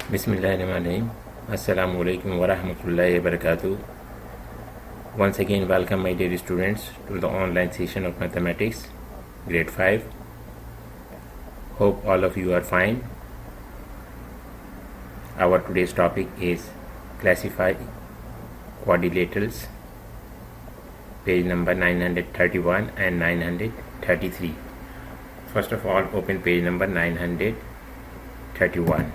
Bismillahirrahmanirrahim. Assalamu alaikum wa rahmatullahi wa barakatuh. Once again, welcome my dear students to the online session of mathematics, grade 5. Hope all of you are fine. Our today's topic is classify quadrilaterals, page number 931 and 933. First of all, open page number 931.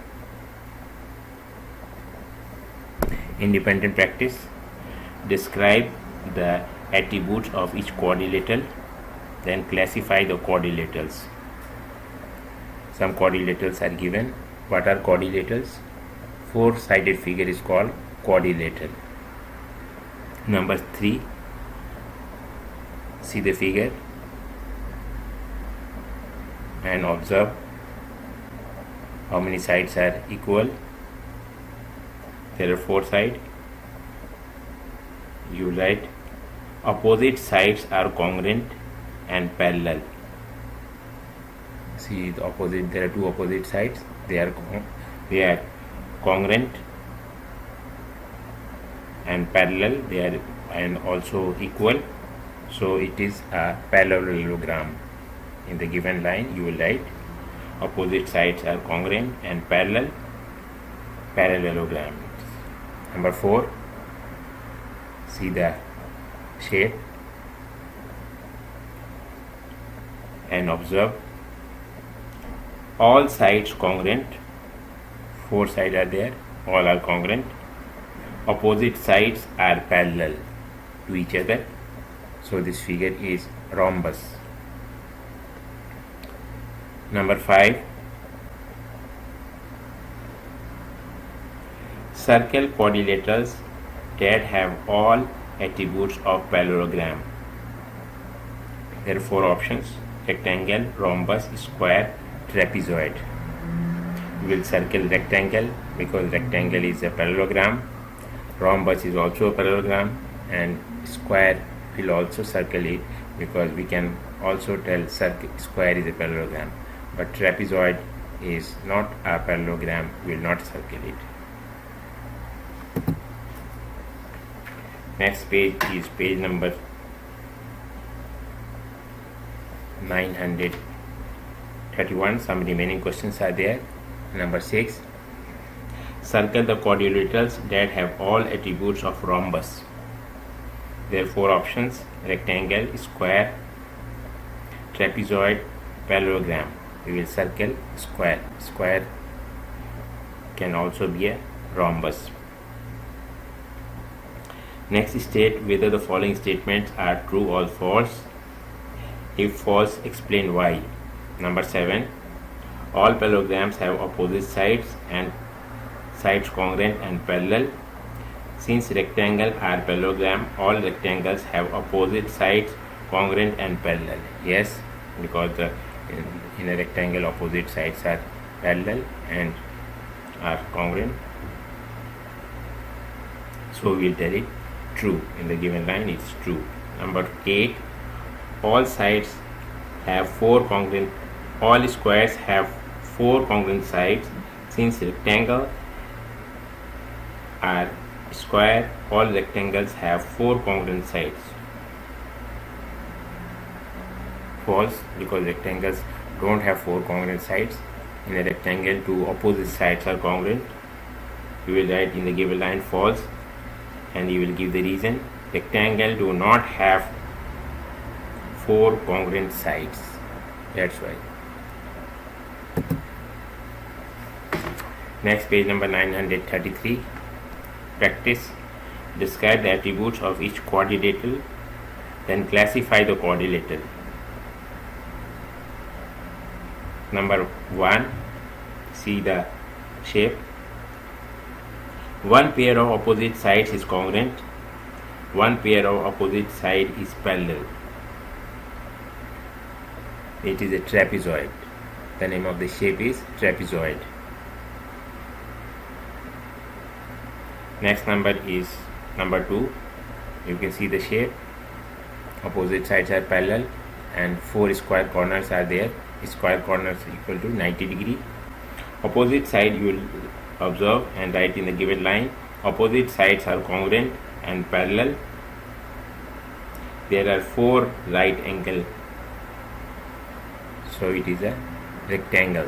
Independent practice. Describe the attributes of each quadrilateral, then classify the quadrilaterals. Some quadrilaterals are given. What are quadrilaterals? Four-sided figure is called quadrilateral. Number 3. See the figure and observe how many sides are equal. There are 4 sides. You write opposite sides are congruent and parallel. See the opposite. There are 2 opposite sides. They are congruent and parallel. They are and also equal. So it is a parallelogram. In the given line, you will write opposite sides are congruent and parallelogram. Number 4, see the shape and observe all sides congruent. 4 sides are there, all are congruent. Opposite sides are parallel to each other. So this figure is rhombus. Number 5, circle quadrilaterals that have all attributes of parallelogram. There are 4 options: rectangle, rhombus, square, trapezoid. We will circle rectangle because rectangle is a parallelogram. Rhombus is also a parallelogram, and square will also circle it because we can also tell square is a parallelogram. But trapezoid is not a parallelogram, we will not circle it. Next page is page number 931. Some remaining questions are there. Number 6. Circle the quadrilaterals that have all attributes of rhombus. There are 4 options: rectangle, square, trapezoid, parallelogram. We will circle square. Square can also be a rhombus. Next, state whether the following statements are true or false. If false, explain why. Number 7. All parallelograms have opposite sides and sides congruent and parallel. Since rectangles are parallelogram, all rectangles have opposite sides congruent and parallel. Yes, because in a rectangle opposite sides are parallel and are congruent. So we will tell it true. In the given line, it's true. Number 8. All sides have 4 congruent. All squares have 4 congruent sides. Since rectangle are square, all rectangles have 4 congruent sides. False, because rectangles don't have 4 congruent sides. In a rectangle, 2 opposite sides are congruent. You will write in the given line false, and you will give the reason. Rectangle do not have 4 congruent sides. That's why. Next, page number 933. Practice. Describe the attributes of each quadrilateral, then classify the quadrilateral. Number 1. See the shape. One pair of opposite sides is congruent. One pair of opposite side is parallel. It is a trapezoid. The name of the shape is trapezoid. Next number is number 2. You can see the shape. Opposite sides are parallel and 4 square corners are there. Square corners equal to 90 degree. Opposite side you will Observe and write in the given line. Opposite sides are congruent and parallel. There are 4 right angles, so it is a rectangle.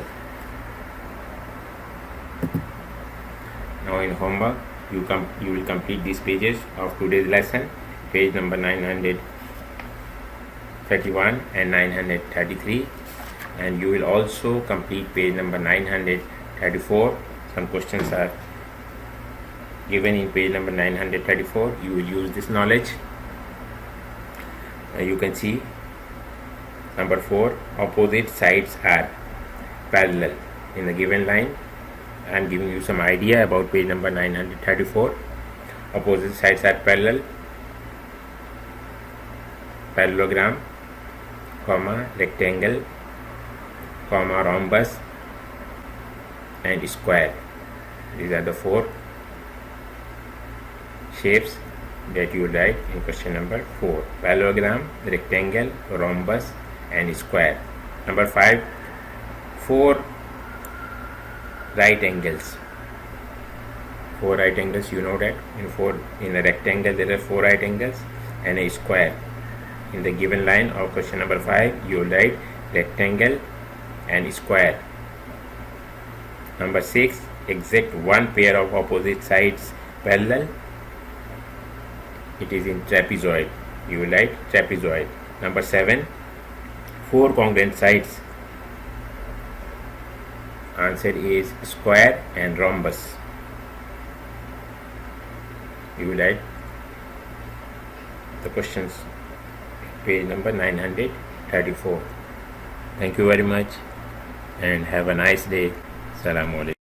Now in homework, you will complete these pages of today's lesson, page number 931 and 933, and you will also complete page number 934. Some questions are given in page number 934. You will use this knowledge. You can see number 4, opposite sides are parallel. In the given line, I am giving you some idea about page number 934. Opposite sides are parallel, parallelogram, comma, rectangle, comma, rhombus and square. These are the 4 shapes that you write in question number 4. Parallelogram, rectangle, rhombus and square. Number 5, 4 right angles. 4 right angles, you know that in a rectangle there are 4 right angles and a square. In the given line of question number 5, you will write rectangle and square. Number 6, exact one pair of opposite sides parallel. It is in trapezoid. You will write trapezoid. Number 7, 4 congruent sides. Answer is square and rhombus. You will write the questions, page number 934. Thank you very much and have a nice day. Assalamu alaikum.